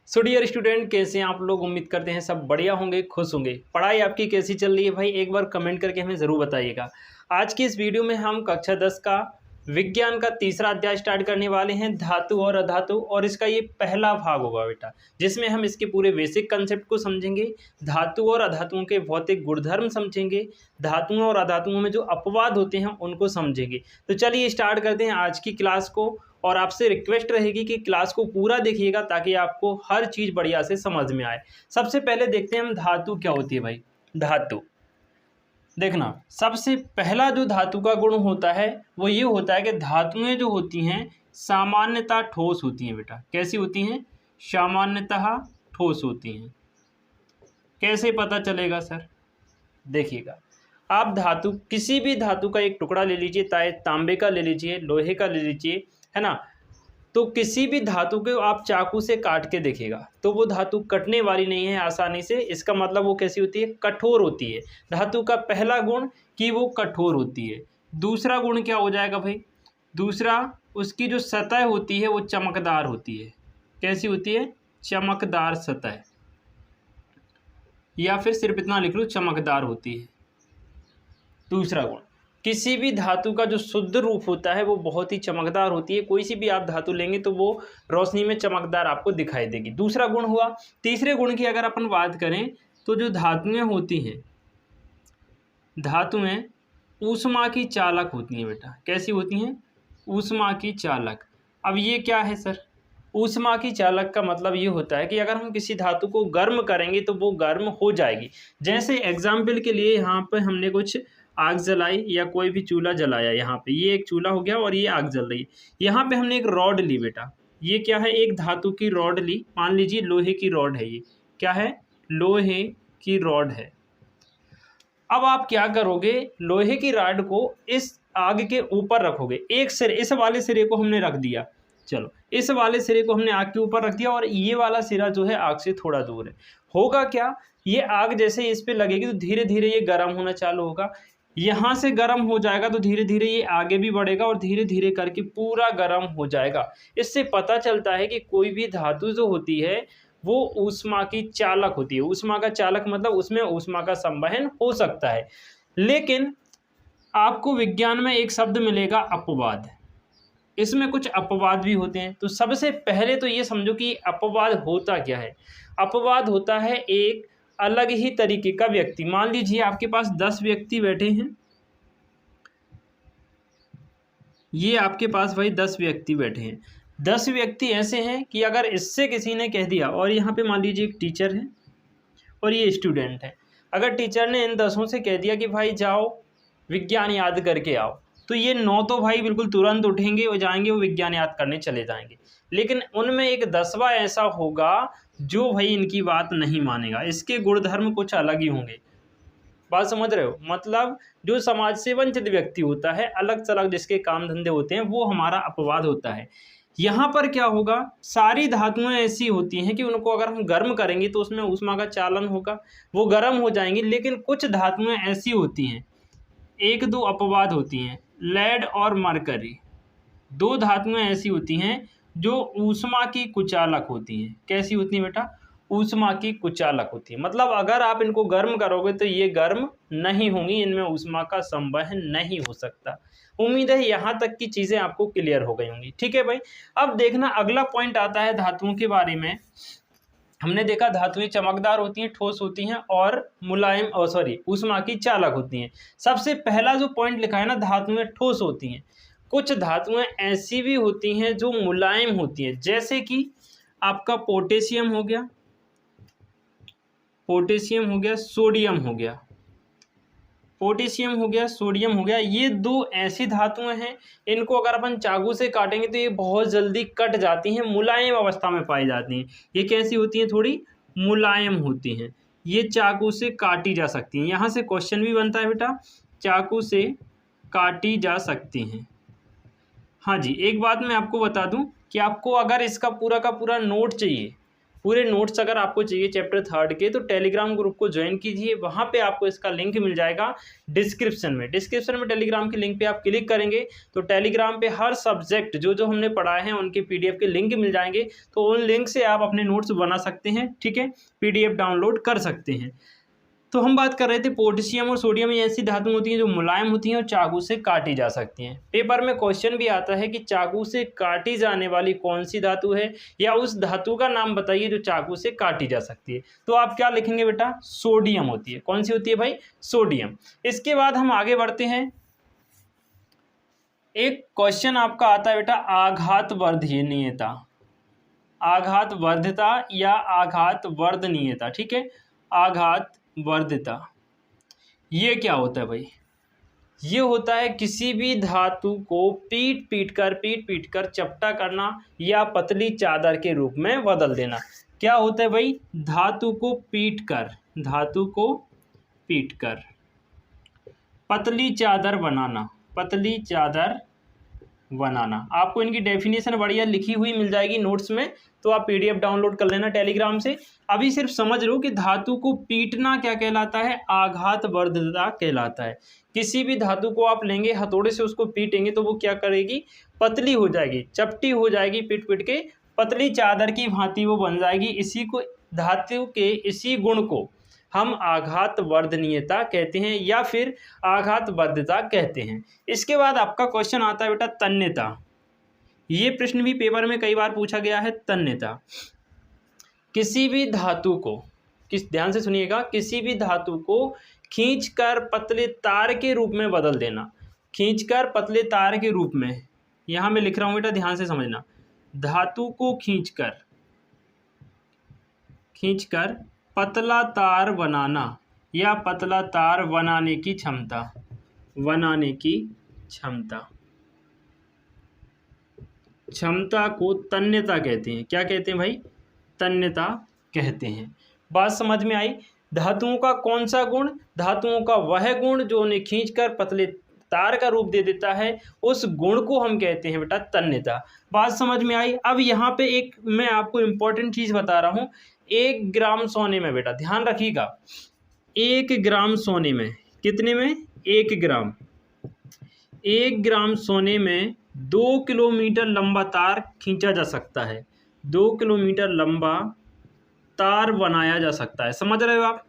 So dear student, कैसे हैं आप लोग। उम्मीद करते हैं सब बढ़िया होंगे, खुश होंगे। पढ़ाई आपकी कैसी चल रही है भाई, एक बार कमेंट करके हमें ज़रूर बताइएगा। आज की इस वीडियो में हम कक्षा 10 का विज्ञान का तीसरा अध्याय स्टार्ट करने वाले हैं, धातु और अधातु। और इसका ये पहला भाग होगा बेटा, जिसमें हम इसके पूरे बेसिक कंसेप्ट को समझेंगे, धातु और अधातुओं के भौतिक गुणधर्म समझेंगे, धातुओं और अधातुओं में जो अपवाद होते हैं उनको समझेंगे। तो चलिए स्टार्ट करते हैं आज की क्लास को। और आपसे रिक्वेस्ट रहेगी कि क्लास को पूरा देखिएगा ताकि आपको हर चीज़ बढ़िया से समझ में आए। सबसे पहले देखते हैं हम धातु क्या होती है भाई। धातु देखना, सबसे पहला जो धातु का गुण होता है वो ये होता है कि धातुएं जो होती हैं सामान्यतः ठोस होती हैं बेटा। कैसी होती हैं? सामान्यतः ठोस होती हैं। कैसे पता चलेगा सर? देखिएगा, आप धातु किसी भी धातु का एक टुकड़ा ले लीजिए, चाहे तांबे का ले लीजिए, लोहे का ले लीजिए, है ना। तो किसी भी धातु को आप चाकू से काट के देखिएगा तो वो धातु कटने वाली नहीं है आसानी से। इसका मतलब वो कैसी होती है? कठोर होती है। धातु का पहला गुण कि वो कठोर होती है। दूसरा गुण क्या हो जाएगा भाई? दूसरा, उसकी जो सतह होती है वो चमकदार होती है। कैसी होती है? चमकदार सतह, या फिर सिर्फ इतना लिख लो, चमकदार होती है। दूसरा गुण, किसी भी धातु का जो शुद्ध रूप होता है वो बहुत ही चमकदार होती है। कोई सी भी आप धातु लेंगे तो वो रोशनी में चमकदार आपको दिखाई देगी। दूसरा गुण हुआ। तीसरे गुण की अगर अपन बात करें तो जो धातुएं होती हैं, धातुएं ऊष्मा की चालक होती हैं बेटा। कैसी होती हैं? ऊष्मा की चालक। अब ये क्या है सर? ऊष्मा की चालक का मतलब ये होता है कि अगर हम किसी धातु को गर्म करेंगे तो वो गर्म हो जाएगी। जैसे एग्जाम्पल के लिए यहाँ पे हमने कुछ आग जलाई या कोई भी चूल्हा जलाया, यहाँ पे ये एक चूल्हा हो गया और ये आग जल रही है। यहाँ पे हमने एक रॉड ली बेटा। ये क्या है? एक धातु की रॉड ली। मान लीजिए लोहे की रॉड है। ये क्या है? लोहे की रॉड है। अब आप क्या करोगे? लोहे की रॉड को इस आग के ऊपर रखोगे। एक सिरे, इस वाले सिरे को हमने रख दिया। चलो, इस वाले सिरे को हमने आग के ऊपर रख दिया और ये वाला सिरा जो है आग से थोड़ा दूर है। होगा क्या? ये आग जैसे इस पे लगेगी तो धीरे धीरे ये गर्म होना चालू होगा। यहाँ से गर्म हो जाएगा तो धीरे धीरे ये आगे भी बढ़ेगा और धीरे धीरे करके पूरा गर्म हो जाएगा। इससे पता चलता है कि कोई भी धातु जो होती है वो ऊष्मा की चालक होती है। ऊष्मा का चालक मतलब उसमें ऊष्मा का संवहन हो सकता है। लेकिन आपको विज्ञान में एक शब्द मिलेगा, अपवाद। इसमें कुछ अपवाद भी होते हैं। तो सबसे पहले तो ये समझो कि अपवाद होता क्या है। अपवाद होता है एक अलग ही तरीके का व्यक्ति। मान लीजिए आपके पास 10 व्यक्ति बैठे हैं। ये आपके पास भाई 10 व्यक्ति बैठे हैं। 10 व्यक्ति ऐसे हैं कि अगर इससे किसी ने कह दिया, और यहाँ पे मान लीजिए एक टीचर है और ये स्टूडेंट है। अगर टीचर ने इन 10 से कह दिया कि भाई जाओ विज्ञान याद करके आओ, तो ये 9 तो भाई बिल्कुल तुरंत उठेंगे और जाएंगे, वो विज्ञान याद करने चले जाएंगे। लेकिन उनमें एक 10वां ऐसा होगा जो भाई इनकी बात नहीं मानेगा। इसके गुणधर्म कुछ अलग ही होंगे। बात समझ रहे हो? मतलब जो समाज से वंचित व्यक्ति होता है, अलग थलग जिसके काम धंधे होते हैं, वो हमारा अपवाद होता है। यहाँ पर क्या होगा? सारी धातुएं ऐसी होती हैं कि उनको अगर हम गर्म करेंगे तो उसमें ऊष्मा का चालन होगा, वो गर्म हो जाएंगी। लेकिन कुछ धातुएं ऐसी होती हैं, एक दो अपवाद होती हैं, लेड और मरकरी। 2 धातुएं ऐसी होती हैं जो ऊष्मा की कुचालक होती हैं। कैसी होती हैं बेटा? ऊष्मा की कुचालक होती है। मतलब अगर आप इनको गर्म करोगे तो ये गर्म नहीं होंगी, इनमें ऊष्मा का संवहन नहीं हो सकता। उम्मीद है यहाँ तक की चीज़ें आपको क्लियर हो गई होंगी। ठीक है भाई। अब देखना, अगला पॉइंट आता है धातुओं के बारे में। हमने देखा धातुएं चमकदार होती हैं, ठोस होती हैं और मुलायम ऊष्मा की चालक होती हैं। सबसे पहला जो पॉइंट लिखा है ना, धातुएं ठोस होती हैं। कुछ धातुएं ऐसी भी होती हैं जो मुलायम होती हैं, जैसे कि आपका पोटेशियम हो गया, पोटेशियम हो गया, सोडियम हो गया। पोटेशियम हो गया, सोडियम हो गया। ये 2 ऐसी धातुएं हैं, इनको अगर अपन चाकू से काटेंगे तो ये बहुत जल्दी कट जाती हैं, मुलायम अवस्था में पाई जाती हैं। ये कैसी होती हैं? थोड़ी मुलायम होती हैं। ये चाकू से काटी जा सकती हैं। यहाँ से क्वेश्चन भी बनता है बेटा, चाकू से काटी जा सकती हैं। हाँ जी, एक बात मैं आपको बता दूं कि आपको अगर इसका पूरा का पूरा नोट चाहिए पूरे नोट्स अगर आपको चाहिए चैप्टर 3 के तो टेलीग्राम ग्रुप को ज्वाइन कीजिए, वहाँ पे आपको इसका लिंक मिल जाएगा डिस्क्रिप्शन में टेलीग्राम के लिंक पे आप क्लिक करेंगे तो टेलीग्राम पे हर सब्जेक्ट जो जो हमने पढ़ाए हैं उनके PDF के लिंक मिल जाएंगे, तो उन लिंक से आप अपने नोट्स बना सकते हैं, ठीक है, PDF डाउनलोड कर सकते हैं। तो हम बात कर रहे थे पोटेशियम और सोडियम, ये ऐसी धातु होती हैं जो मुलायम होती हैं और चाकू से काटी जा सकती हैं। पेपर में क्वेश्चन भी आता है कि चाकू से काटी जाने वाली कौन सी धातु है, या उस धातु का नाम बताइए जो चाकू से काटी जा सकती है। तो आप क्या लिखेंगे बेटा, सोडियम होती है। कौन सी होती है भाई, सोडियम। इसके बाद हम आगे बढ़ते हैं, एक क्वेश्चन आपका आता है बेटा आघात वर्धनीयता, आघात वर्धता या आघात वर्धनीयता, ठीक है, आघात वर्धता। ये क्या होता है भाई, ये होता है किसी भी धातु को पीट पीट कर चपटा करना या पतली चादर के रूप में बदल देना। क्या होता है भाई, धातु को पीट कर पतली चादर बनाना, पतली चादर बनाना। आपको इनकी डेफिनेशन बढ़िया लिखी हुई मिल जाएगी नोट्स में, तो आप PDF डाउनलोड कर लेना टेलीग्राम से। अभी सिर्फ समझ लो कि धातु को पीटना क्या कहलाता है, आघात वर्धता कहलाता है। किसी भी धातु को आप लेंगे, हथौड़े से उसको पीटेंगे तो वो क्या करेगी, पतली हो जाएगी, चपटी हो जाएगी, पीट पीट के पतली चादर की भांति वो बन जाएगी। इसी को, धातु के इसी गुण को हम आघात वर्धनीयता कहते हैं या फिर आघात वर्धता कहते हैं। इसके बाद आपका क्वेश्चन आता है बेटा तन्यता। ये प्रश्न भी पेपर में कई बार पूछा गया है। तन्यता, किसी भी धातु को, ध्यान से सुनिएगा, किसी भी धातु को खींचकर पतले तार के रूप में बदल देना, खींचकर पतले तार के रूप में। यहां मैं लिख रहा हूं बेटा, ध्यान से समझना, धातु को खींचकर पतला तार बनाना या पतला तार बनाने की क्षमता, क्षमता को तन्यता कहते हैं। क्या कहते हैं भाई, तन्यता कहते हैं। बात समझ में आई। धातुओं का कौन सा गुण, धातुओं का वह गुण जो उन्हें खींचकर पतले तार का रूप दे देता है, उस गुण को हम कहते हैं बेटा तन्यता। बात समझ में आई। अब यहाँ पे एक मैं आपको इम्पोर्टेंट चीज बता रहा हूँ। 1 ग्राम सोने में बेटा ध्यान रखिएगा, 1 ग्राम सोने में, कितने में, 1 ग्राम, 1 ग्राम सोने में 2 किलोमीटर लंबा तार खींचा जा सकता है, 2 किलोमीटर लंबा तार बनाया जा सकता है। समझ रहे हो आप,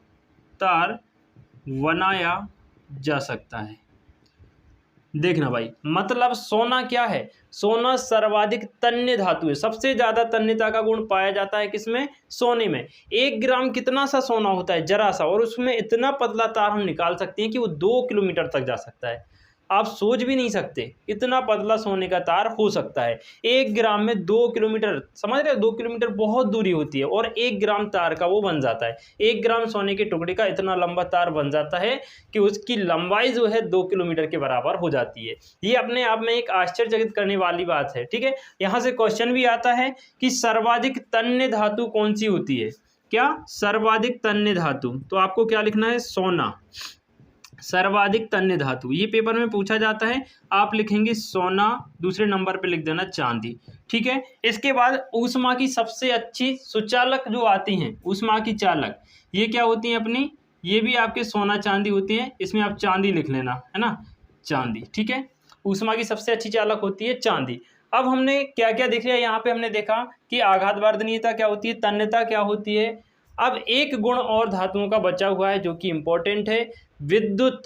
तार बनाया जा सकता है। देखना भाई, मतलब सोना क्या है, सोना सर्वाधिक तन्य धातु है। सबसे ज्यादा तन्यता का गुण पाया जाता है किसमें, सोने में। 1 ग्राम कितना सा सोना होता है, जरा सा, और उसमें इतना पतला तार हम निकाल सकते हैं कि वो 2 किलोमीटर तक जा सकता है। आप सोच भी नहीं सकते इतना पतला सोने का तार हो सकता है। 1 ग्राम में 2 किलोमीटर, समझ रहे हो, 2 किलोमीटर बहुत दूरी होती है, और 1 ग्राम तार का वो बन जाता है। 1 ग्राम सोने के टुकड़े का इतना लंबा तार बन जाता है कि उसकी लंबाई जो है 2 किलोमीटर के बराबर हो जाती है। ये अपने आप में एक आश्चर्यचकित करने वाली बात है, ठीक है। यहाँ से क्वेश्चन भी आता है कि सर्वाधिक तन्य धातु कौन सी होती है। क्या, सर्वाधिक तन्य धातु, तो आपको क्या लिखना है, सोना, सर्वाधिक तन्य धातु। ये पेपर में पूछा जाता है, आप लिखेंगे सोना, दूसरे नंबर पे लिख देना चांदी, ठीक है। इसके बाद ऊष्मा की सबसे अच्छी सुचालक जो आती हैं, ऊष्मा की चालक, ये क्या होती हैं अपनी, ये भी आपके सोना चांदी होती हैं। इसमें आप चांदी लिख लेना, है ना, चांदी, ठीक है। ऊष्मा की सबसे अच्छी चालक होती है चांदी। अब हमने क्या क्या देख लिया, यहाँ पे हमने देखा कि आघात वर्धनीयता क्या होती है, तन्यता क्या होती है। अब एक गुण और धातुओं का बचा हुआ है जो कि इंपॉर्टेंट है, विद्युत।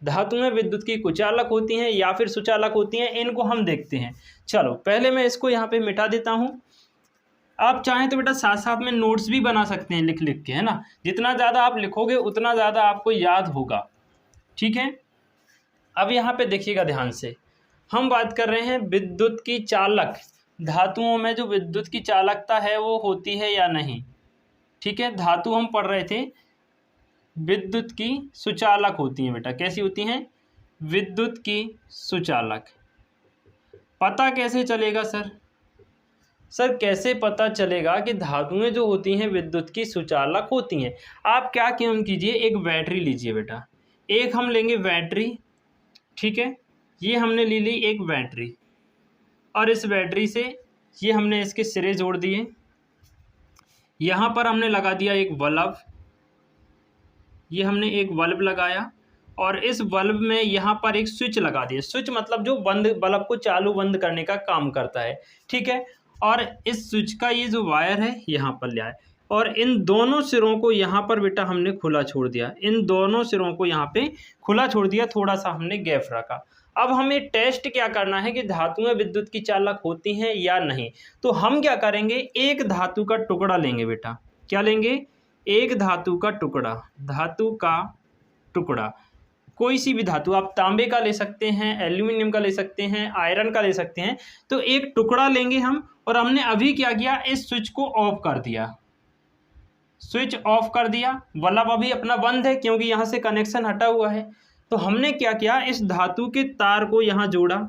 धातुएं विद्युत की कुचालक होती हैं या फिर सुचालक होती हैं, इनको हम देखते हैं। चलो पहले मैं इसको यहाँ पे मिटा देता हूँ। आप चाहें तो बेटा साथ साथ में नोट्स भी बना सकते हैं लिख लिख के, है ना। जितना ज़्यादा आप लिखोगे उतना ज़्यादा आपको याद होगा, ठीक है। अब यहाँ पे देखिएगा ध्यान से, हम बात कर रहे हैं विद्युत की चालक। धातुओं में जो विद्युत की चालकता है वो होती है या नहीं, ठीक है। धातु हम पढ़ रहे थे, विद्युत की सुचालक होती हैं बेटा। कैसी होती हैं, विद्युत की सुचालक। पता कैसे चलेगा सर कैसे पता चलेगा कि धातुएं जो होती हैं विद्युत की सुचालक होती हैं। आप क्या काम कीजिए, एक बैटरी लीजिए बेटा, एक हम लेंगे बैटरी, ठीक है। ये हमने ले ली एक बैटरी, और इस बैटरी से ये हमने इसके सिरे जोड़ दिए, यहाँ पर हमने लगा दिया एक बल्ब, ये हमने एक बल्ब लगाया और इस बल्ब में यहाँ पर एक स्विच लगा दिया। स्विच मतलब जो बंद बल्ब को चालू बंद करने का काम करता है, ठीक है। और इस स्विच का ये जो वायर है यहाँ पर ले आए और इन दोनों सिरों को यहाँ पर बेटा हमने खुला छोड़ दिया। इन दोनों सिरों को यहाँ पे खुला छोड़ दिया, थोड़ा सा हमने गैप रखा। अब हमें टेस्ट क्या करना है कि धातुएं विद्युत की चालक होती हैं या नहीं। तो हम क्या करेंगे, एक धातु का टुकड़ा लेंगे बेटा। क्या लेंगे? एक धातु का टुकड़ा। धातु का टुकड़ा कोई सी भी धातु, आप तांबे का ले सकते हैं, एल्यूमिनियम का ले सकते हैं, आयरन का ले सकते हैं। तो एक टुकड़ा लेंगे हम और हमने अभी क्या किया, इस स्विच को ऑफ कर दिया। स्विच ऑफ कर दिया, बल्ब अभी अपना बंद है क्योंकि यहाँ से कनेक्शन हटा हुआ है। तो हमने क्या किया, इस धातु के तार को यहाँ जोड़ा,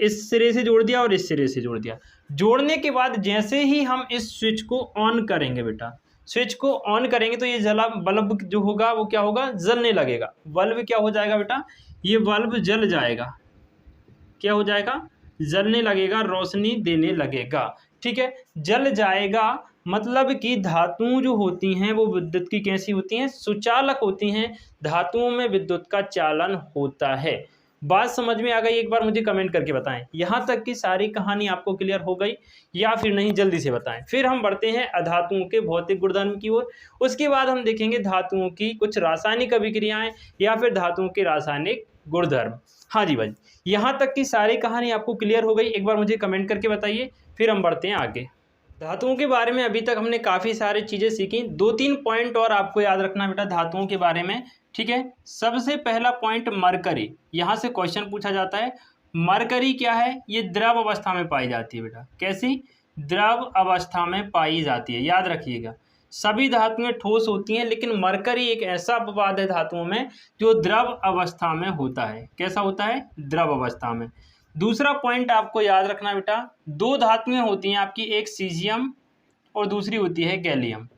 इस सिरे से जोड़ दिया और इस सिरे से जोड़ दिया। जोड़ने के बाद जैसे ही हम इस स्विच को ऑन करेंगे बेटा, स्विच को ऑन करेंगे तो ये जला बल्ब जो होगा वो क्या होगा, जलने लगेगा। बल्ब क्या हो जाएगा बेटा, ये बल्ब जल जाएगा। क्या हो जाएगा? जलने लगेगा, रोशनी देने लगेगा, ठीक है। जल जाएगा मतलब कि धातुएं जो होती हैं वो विद्युत की कैसी होती हैं, सुचालक होती हैं। धातुओं में विद्युत का चालन होता है। बात समझ में आ गई? एक बार मुझे कमेंट करके बताएं। यहाँ तक की सारी कहानी आपको क्लियर हो गई या फिर नहीं, जल्दी से बताएं। फिर हम बढ़ते हैं अधातुओं के भौतिक गुणधर्म की ओर। उसके बाद हम देखेंगे धातुओं की कुछ रासायनिक अभिक्रियाएं या फिर धातुओं के रासायनिक गुणधर्म। हाँ जी भाई, यहाँ तक की सारी कहानी आपको क्लियर हो गई? एक बार मुझे कमेंट करके बताइए, फिर हम बढ़ते हैं आगे। धातुओं के बारे में अभी तक हमने काफ़ी सारी चीज़ें सीखी। 2-3 पॉइंट और आपको याद रखना बेटा धातुओं के बारे में, ठीक है। सबसे पहला पॉइंट मरकरी, यहाँ से क्वेश्चन पूछा जाता है। मरकरी क्या है? ये द्रव अवस्था में पाई जाती है बेटा। कैसी? द्रव अवस्था में पाई जाती है, याद रखिएगा। सभी धातुएं ठोस होती हैं लेकिन मरकरी एक ऐसा अपवाद है धातुओं में जो द्रव अवस्था में होता है। कैसा होता है? द्रव अवस्था में। दूसरा पॉइंट आपको याद रखना बेटा, दो धातुएं होती हैं आपकी, एक सीजियम और दूसरी होती है गैलियम।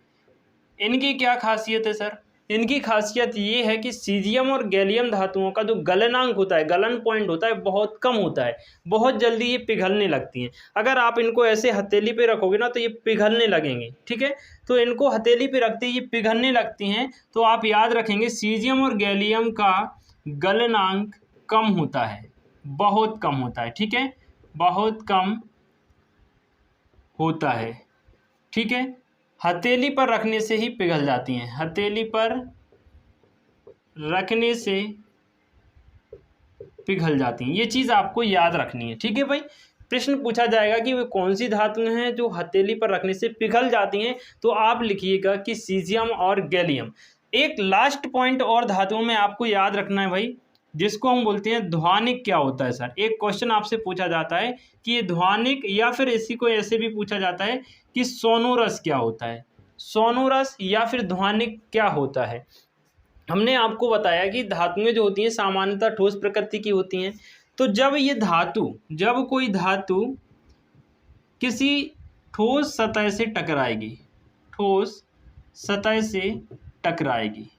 इनकी क्या खासियत है सर? इनकी खासियत ये है कि सीजियम और गैलियम धातुओं का जो गलनांक होता है, गलन पॉइंट होता है, बहुत कम होता है। बहुत जल्दी ये पिघलने लगती हैं। अगर आप इनको ऐसे हथेली पे रखोगे ना तो ये पिघलने लगेंगे, ठीक है। तो इनको हथेली पे रखते ही ये पिघलने लगती हैं। तो आप याद रखेंगे सीजियम और गैलियम का गलनांक कम होता है, बहुत कम होता है, ठीक है। बहुत कम होता है, ठीक है। हथेली पर रखने से ही पिघल जाती हैं। हथेली पर रखने से पिघल जाती हैं, ये चीज़ आपको याद रखनी है, ठीक है भाई। प्रश्न पूछा जाएगा कि वे कौन सी धातुएं हैं जो हथेली पर रखने से पिघल जाती हैं, तो आप लिखिएगा कि सीजियम और गैलियम। एक लास्ट पॉइंट और धातुओं में आपको याद रखना है भाई, जिसको हम बोलते हैं ध्वनिक। क्या होता है सर? एक क्वेश्चन आपसे पूछा जाता है कि ये ध्वनिक, या फिर इसी को ऐसे भी पूछा जाता है कि सोनोरस क्या होता है। सोनोरस या फिर ध्वनिक क्या होता है? हमने आपको बताया कि धातुएं जो होती हैं सामान्यतः ठोस प्रकृति की होती हैं। तो जब कोई धातु किसी ठोस सतह से टकराएगी, ठोस सतह से टकराएगी,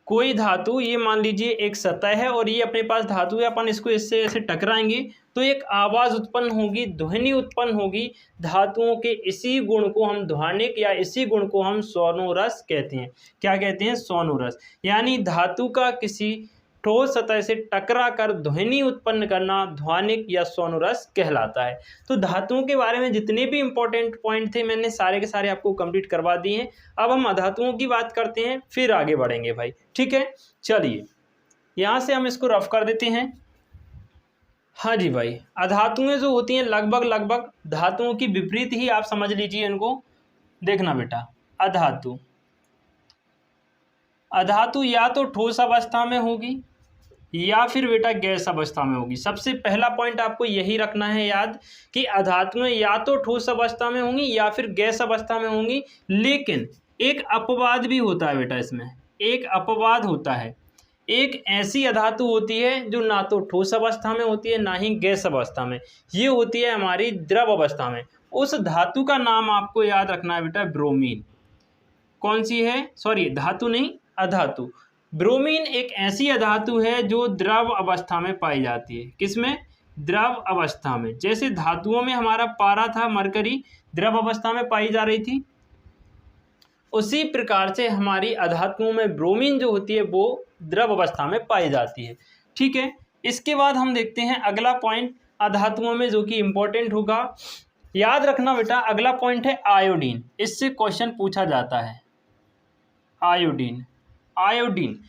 कोई धातु, ये मान लीजिए एक सतह है और ये अपने पास धातु है, अपन इसको इससे ऐसे टकराएंगे तो एक आवाज़ उत्पन्न होगी, ध्वनि उत्पन्न होगी। धातुओं के इसी गुण को हम ध्वनिक या इसी गुण को हम सोनोरस कहते हैं। क्या कहते हैं? सोनोरस। यानी धातु का किसी ठोस सतह से टकरा कर ध्वनि उत्पन्न करना ध्वनिक या सोनोरस कहलाता है। तो धातुओं के बारे में जितने भी इंपॉर्टेंट पॉइंट थे मैंने सारे के सारे आपको कंप्लीट करवा दिए हैं। अब हम अधातुओं की बात करते हैं, फिर आगे बढ़ेंगे भाई, ठीक है। चलिए यहाँ से हम इसको रफ कर देते हैं। हाँ जी भाई, अधातुएं जो होती हैं लगभग धातुओं की विपरीत ही आप समझ लीजिए इनको। देखना बेटा, अधातु या तो ठोस अवस्था में होगी या फिर बेटा गैस अवस्था में होगी। सबसे पहला पॉइंट आपको यही रखना है याद कि अधातुएं या तो ठोस अवस्था में होंगी या फिर गैस अवस्था में होंगी। लेकिन एक अपवाद भी होता है बेटा, इसमें एक अपवाद होता है। एक ऐसी अधातु होती है जो ना तो ठोस अवस्था में होती है ना ही गैस अवस्था में, ये होती है हमारी द्रव अवस्था में। उस धातु का नाम आपको याद रखना है बेटा, ब्रोमीन। कौन सी है? सॉरी, धातु नहीं, अधातु। ब्रोमीन एक ऐसी अधातु है जो द्रव अवस्था में पाई जाती है। किसमें? द्रव अवस्था में। जैसे धातुओं में हमारा पारा था, मरकरी, द्रव अवस्था में पाई जा रही थी, उसी प्रकार से हमारी अधातुओं में ब्रोमीन जो होती है वो द्रव अवस्था में पाई जाती है। ठीक है, इसके बाद हम देखते हैं अगला पॉइंट अधातुओं में जो कि इंपॉर्टेंट होगा। याद रखना बेटा, अगला पॉइंट है आयोडीन। इससे क्वेश्चन पूछा जाता है। आयोडीन, आयोडीन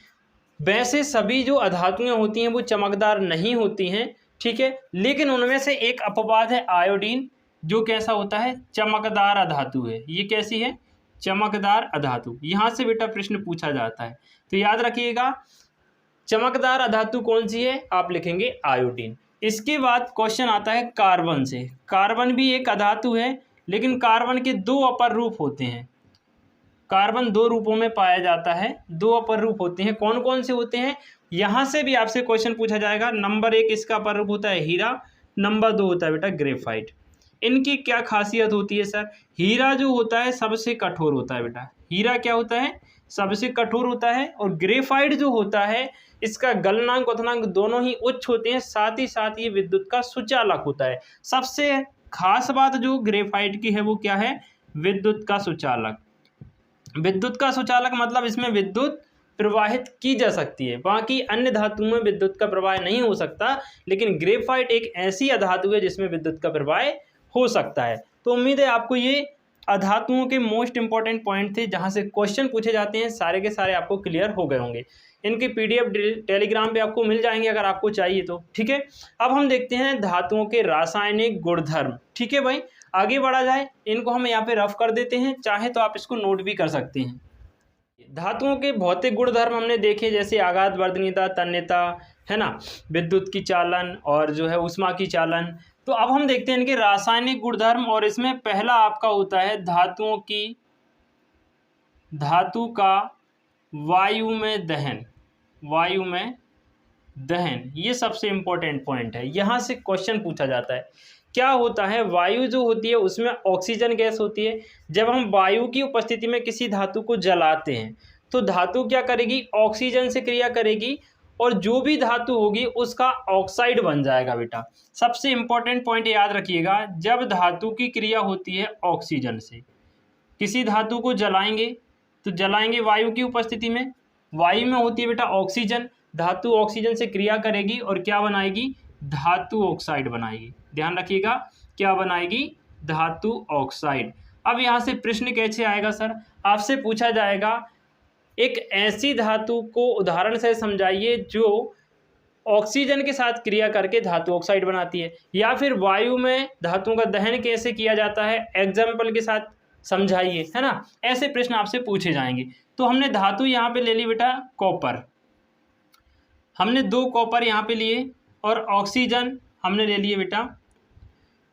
वैसे सभी जो अधातुएं होती हैं वो चमकदार नहीं होती हैं, ठीक है, लेकिन उनमें से एक अपवाद है आयोडीन, जो कैसा होता है, चमकदार अधातु है। ये कैसी है, चमकदार अधातु। यहाँ से बेटा प्रश्न पूछा जाता है, तो याद रखिएगा चमकदार अधातु कौन सी है, आप लिखेंगे आयोडीन। इसके बाद क्वेश्चन आता है कार्बन से। कार्बन भी एक अधातु है, लेकिन कार्बन के दो अपर रूप होते हैं। कार्बन दो रूपों में पाया जाता है, दो अपर रूप होते हैं। कौन कौन से होते हैं, यहाँ से भी आपसे क्वेश्चन पूछा जाएगा। नंबर 1 इसका अपर रूप होता है हीरा, नंबर 2 होता है बेटा ग्रेफाइट। इनकी क्या खासियत होती है सर, हीरा जो होता है सबसे कठोर होता है बेटा। हीरा क्या होता है, सबसे कठोर होता है। और ग्रेफाइट जो होता है इसका गलनांक क्वथनांक दोनों ही उच्च होते हैं, साथ ही साथ ये विद्युत का सुचालक होता है। सबसे खास बात जो ग्रेफाइट की है वो क्या है, विद्युत का सुचालक। विद्युत का सुचालक मतलब इसमें विद्युत प्रवाहित की जा सकती है, बाकी अन्य धातुओं में विद्युत का प्रवाह नहीं हो सकता, लेकिन ग्रेफाइट एक ऐसी अधातु है जिसमें विद्युत का प्रवाह हो सकता है। तो उम्मीद है आपको ये अधातुओं के मोस्ट इंपॉर्टेंट पॉइंट थे जहां से क्वेश्चन पूछे जाते हैं, सारे के सारे आपको क्लियर हो गए होंगे। इनके PDF टेलीग्राम पे आपको मिल जाएंगे अगर आपको चाहिए तो, ठीक है। अब हम देखते हैं धातुओं के रासायनिक गुणधर्म, ठीक है भाई। आगे बढ़ा जाए, इनको हम यहाँ पे रफ कर देते हैं, चाहे तो आप इसको नोट भी कर सकते हैं। धातुओं के भौतिक गुणधर्म हमने देखे, जैसे आघात वर्धनीयता, तन्यता, है ना, विद्युत की चालन और जो है ऊष्मा की चालन। तो अब हम देखते हैं इनके रासायनिक गुणधर्म, और इसमें पहला आपका होता है धातु का वायु में दहन। वायु में दहन ये सबसे इंपॉर्टेंट पॉइंट है, यहाँ से क्वेश्चन पूछा जाता है। क्या होता है, वायु जो होती है उसमें ऑक्सीजन गैस होती है। जब हम वायु की उपस्थिति में किसी धातु को जलाते हैं तो धातु क्या करेगी, ऑक्सीजन से क्रिया करेगी, और जो भी धातु होगी उसका ऑक्साइड बन जाएगा बेटा। सबसे इंपॉर्टेंट पॉइंट याद रखिएगा, जब धातु की क्रिया होती है ऑक्सीजन से, किसी धातु को जलाएंगे तो जलाएंगे वायु की उपस्थिति में, वायु में होती है बेटा ऑक्सीजन, धातु ऑक्सीजन से क्रिया करेगी और क्या बनाएगी, धातु ऑक्साइड बनाएगी। ध्यान रखिएगा, क्या बनाएगी, धातु ऑक्साइड। अब यहाँ से प्रश्न कैसे आएगा सर, आपसे पूछा जाएगा एक ऐसी धातु को उदाहरण से समझाइए जो ऑक्सीजन के साथ क्रिया करके धातु ऑक्साइड बनाती है, या फिर वायु में धातुओं का दहन कैसे किया जाता है, एग्जाम्पल के साथ समझाइए, है ना। ऐसे प्रश्न आपसे पूछे जाएंगे। तो हमने धातु यहाँ पे ले ली बेटा कॉपर, हमने 2 कॉपर यहाँ पे लिए, और ऑक्सीजन हमने ले लिए बेटा।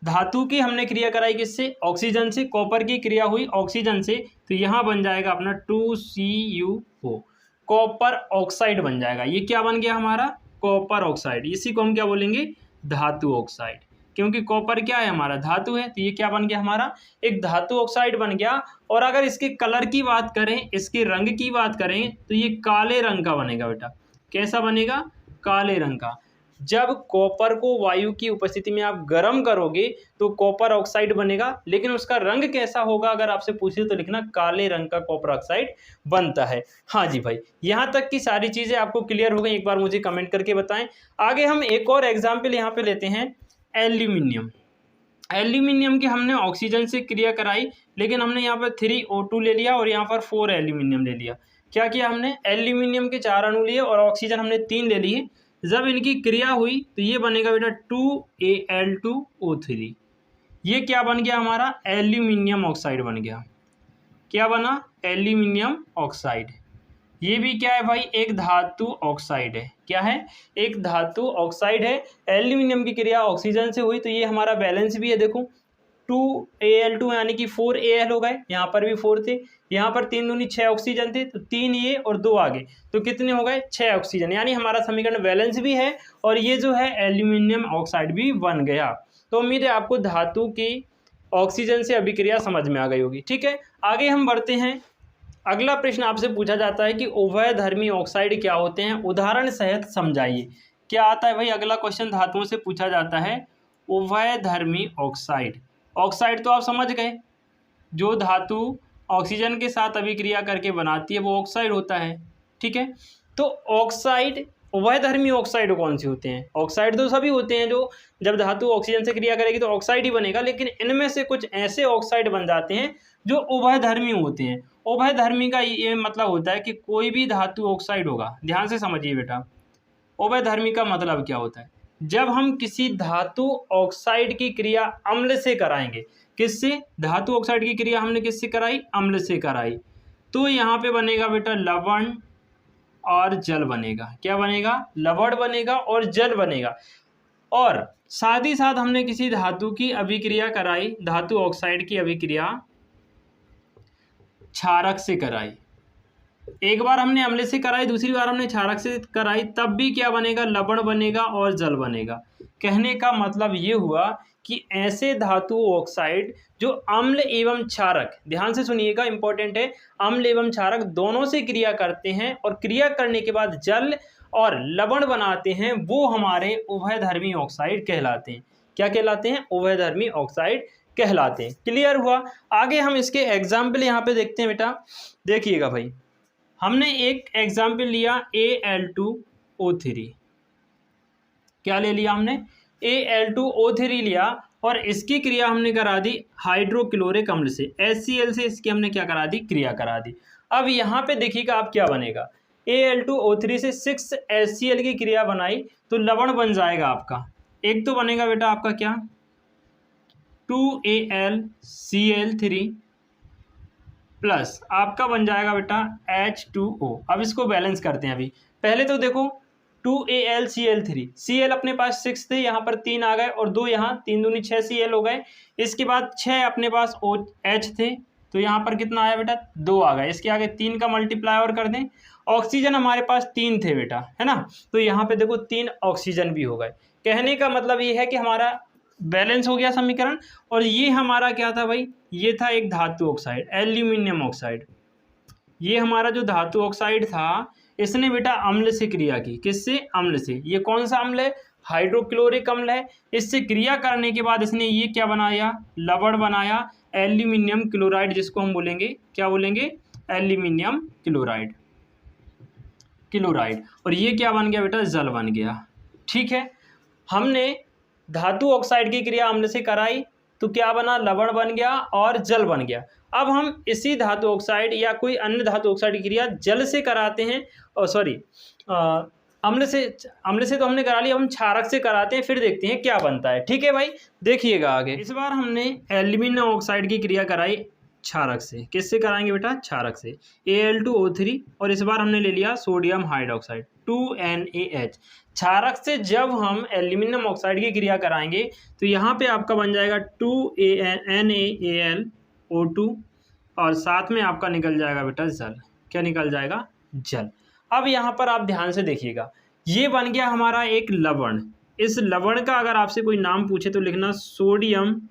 धातु की हमने क्रिया कराई किससे, ऑक्सीजन से, कॉपर की क्रिया हुई ऑक्सीजन से, तो यहाँ बन जाएगा अपना 2CuO, कॉपर ऑक्साइड बन जाएगा। ये क्या बन गया हमारा, कॉपर ऑक्साइड। इसी को हम क्या बोलेंगे, धातु ऑक्साइड, क्योंकि कॉपर क्या है हमारा, धातु है, तो ये क्या बन गया हमारा, एक धातु ऑक्साइड बन गया। और अगर इसके कलर की बात करें, इसके रंग की बात करें, तो ये काले रंग का बनेगा बेटा। कैसा बनेगा, काले रंग का। जब कॉपर को वायु की उपस्थिति में आप गर्म करोगे तो कॉपर ऑक्साइड बनेगा, लेकिन उसका रंग कैसा होगा अगर आपसे पूछे तो लिखना काले रंग का कॉपर ऑक्साइड बनता है। हाँ जी भाई, यहाँ तक की सारी चीज़ें आपको क्लियर हो गई, एक बार मुझे कमेंट करके बताएं। आगे हम एक और एग्जाम्पल यहाँ पे लेते हैं, एल्यूमिनियम। एल्यूमिनियम की हमने ऑक्सीजन से क्रिया कराई, लेकिन हमने यहाँ पर 3O2 ले लिया और यहाँ पर 4 एल्यूमिनियम ले लिया। क्या किया हमने, एल्यूमिनियम के 4 अणु लिए और ऑक्सीजन हमने 3 ले लिए। जब इनकी क्रिया हुई तो ये बनेगा बेटा 2Al2O3। ये क्या बन गया हमारा, एल्यूमिनियम ऑक्साइड बन गया। क्या बना, एल्यूमिनियम ऑक्साइड। ये भी क्या है भाई, एक धातु ऑक्साइड है। क्या है, एक धातु ऑक्साइड है। एल्यूमिनियम की क्रिया ऑक्सीजन से हुई तो ये हमारा बैलेंस भी है, देखो 2Al2 यानी कि 4Al हो गए, यहाँ पर भी 4 थे, यहाँ पर 3 दूनी 6 ऑक्सीजन थे, तो 3 ये और 2 आगे, तो कितने हो गए, 6 ऑक्सीजन। यानी हमारा समीकरण बैलेंस भी है और ये जो है एल्यूमिनियम ऑक्साइड भी बन गया। तो उम्मीद है आपको धातु की ऑक्सीजन से अभिक्रिया समझ में आ गई होगी। ठीक है, आगे हम बढ़ते हैं। अगला प्रश्न आपसे पूछा जाता है कि उभयधर्मी ऑक्साइड क्या होते हैं, उदाहरण सहित समझाइए। क्या आता है भाई, अगला क्वेश्चन धातुओं से पूछा जाता है, उभयधर्मी ऑक्साइड। ऑक्साइड तो आप समझ गए, जो धातु ऑक्सीजन के साथ अभिक्रिया करके बनाती है वो ऑक्साइड होता है। ठीक है, तो ऑक्साइड, उभयधर्मी ऑक्साइड कौन से होते हैं? ऑक्साइड तो सभी होते हैं, जो जब धातु ऑक्सीजन से क्रिया करेगी तो ऑक्साइड ही बनेगा, लेकिन इनमें से कुछ ऐसे ऑक्साइड बन जाते हैं जो उभयधर्मी होते हैं। उभयधर्मी का ये मतलब होता है कि कोई भी धातु ऑक्साइड होगा, ध्यान से समझिए बेटा, उभयधर्मी का मतलब क्या होता है? जब हम किसी धातु ऑक्साइड की क्रिया अम्ल से कराएंगे, किससे? धातु ऑक्साइड की क्रिया हमने किससे कराई? अम्ल से कराई, तो यहाँ पे बनेगा बेटा लवण और जल बनेगा। क्या बनेगा? लवण बनेगा और जल बनेगा। और साथ ही साथ हमने किसी धातु की अभिक्रिया कराई, धातु ऑक्साइड की अभिक्रिया क्षारक से कराई। एक बार हमने अम्ल से कराई, दूसरी बार हमने क्षारक से कराई, तब भी क्या बनेगा? लवण बनेगा और जल बनेगा। कहने का मतलब ये हुआ कि ऐसे धातु ऑक्साइड जो अम्ल एवं क्षारक, ध्यान से सुनिएगा, इंपॉर्टेंट है, अम्ल एवं क्षारक दोनों से क्रिया करते हैं और क्रिया करने के बाद जल और लवण बनाते हैं, वो हमारे उभयधर्मी ऑक्साइड कहलाते हैं। क्या कहलाते हैं? उभयधर्मी ऑक्साइड कहलाते हैं। क्लियर हुआ? आगे हम इसके एग्जाम्पल यहाँ पे देखते हैं बेटा। देखिएगा भाई, हमने एक एग्जाम्पल लिया Al2O3। क्या ले लिया हमने? Al2O3 लिया और इसकी क्रिया हमने करा दी हाइड्रोक्लोरिक अम्ल से, HCl से इसकी हमने क्या करा दी? क्रिया करा दी। अब यहाँ पे देखिएगा आप क्या बनेगा, Al2O3 से 6HCl की क्रिया बनाई तो लवण बन जाएगा आपका। एक तो बनेगा बेटा आपका क्या? 2AlCl3 प्लस आपका बन जाएगा बेटा H2O। अब इसको बैलेंस करते हैं। अभी पहले तो देखो 2AlCl3, Cl अपने पास 6 थे, यहाँ पर 3 आ गए और 2 यहाँ, 3 दूनी 6 Cl हो गए। इसके बाद 6 अपने पास OH थे, तो यहाँ पर कितना आया बेटा? 2 आ गए। इसके आगे 3 का मल्टीप्लाई और कर दें। ऑक्सीजन हमारे पास 3 थे बेटा, है ना, तो यहाँ पे देखो 3 ऑक्सीजन भी हो गए। कहने का मतलब ये है कि हमारा बैलेंस हो गया समीकरण। और ये हमारा क्या था भाई? ये था एक धातु ऑक्साइड, एल्यूमिनियम ऑक्साइड। ये हमारा जो धातु ऑक्साइड था, इसने बेटा अम्ल से क्रिया की। किससे? अम्ल से। ये कौन सा अम्ल है? हाइड्रोक्लोरिक अम्ल है। इससे क्रिया करने के बाद इसने ये क्या बनाया? लवण बनाया, एल्यूमिनियम क्लोराइड, जिसको हम बोलेंगे, क्या बोलेंगे? Aluminium chloride. और ये क्या बन गया बेटा? जल बन गया। ठीक है, हमने धातु ऑक्साइड की क्रिया अम्ल से कराई तो क्या बना? लवण बन गया और जल बन गया। अब हम इसी धातु ऑक्साइड या कोई अन्य धातु ऑक्साइड की क्रिया जल से कराते हैं, और सॉरी अम्ल से तो हमने करा लिया, हम क्षारक से कराते हैं, फिर देखते हैं क्या बनता है। ठीक है भाई, देखिएगा आगे। इस बार हमने एल्यूमिनियम ऑक्साइड की क्रिया कराई क्षारक से। किससे कराएंगे बेटा? क्षारक से, Al2O3, और इस बार हमने ले लिया सोडियम हाइड्रोक्साइड 2NaH। क्षारक से जब हम एल्यूमिनियम ऑक्साइड की क्रिया कराएंगे तो यहाँ पे आपका बन जाएगा 2NaAlO2 और साथ में आपका निकल जाएगा बेटा जल। क्या निकल जाएगा? जल। अब यहाँ पर आप ध्यान से देखिएगा, ये बन गया हमारा एक लवण। इस लवण का अगर आपसे कोई नाम पूछे तो लिखना सोडियम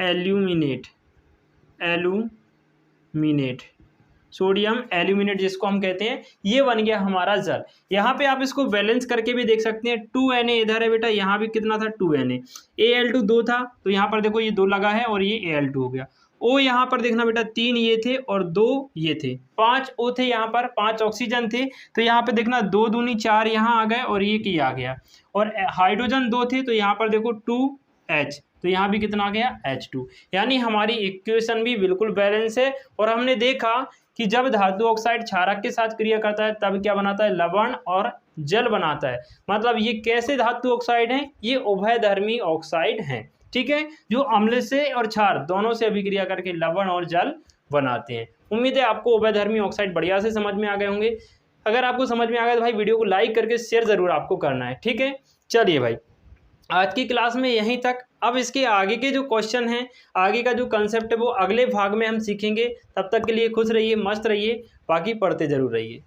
एल्यूमिनेट, सोडियम एल्यूमिनेट जिसको हम कहते हैं, ये बन गया हमारा जल। यहाँ पे आप इसको बैलेंस करके भी देख सकते हैं। 2Na इधर है बेटा, यहाँ भी कितना था? 2Na। Al2 2 था, तो यहाँ पर देखो ये 2 लगा है और ये Al2 हो गया। O यहाँ पर देखना बेटा 3 ये थे और 2 ये थे, 5 O थे, यहाँ पर 5 ऑक्सीजन थे, तो यहाँ पे देखना 2 दूनी 4 यहाँ आ गए और ये आ गया। और हाइड्रोजन 2 थे, तो यहाँ पर देखो 2H, तो यहाँ भी कितना आ गया? H2। यानी हमारी इक्वेशन भी बिल्कुल बैलेंस है। और हमने देखा कि जब धातु ऑक्साइड क्षारक के साथ क्रिया करता है तब क्या बनाता है? लवण और जल बनाता है। मतलब ये कैसे धातु ऑक्साइड हैं? ये उभयधर्मी ऑक्साइड हैं। ठीक है, जो अम्ल से और क्षार दोनों से अभिक्रिया करके लवण और जल बनाते हैं। उम्मीद है आपको उभयधर्मी ऑक्साइड बढ़िया से समझ में आ गए होंगे। अगर आपको समझ में आ गया तो भाई वीडियो को लाइक करके शेयर जरूर आपको करना है। ठीक है, चलिए भाई, आज की क्लास में यहीं तक। अब इसके आगे के जो क्वेश्चन हैं, आगे का जो कंसेप्ट है, वो अगले भाग में हम सीखेंगे। तब तक के लिए खुश रहिए, मस्त रहिए, बाकी पढ़ते जरूर रहिए।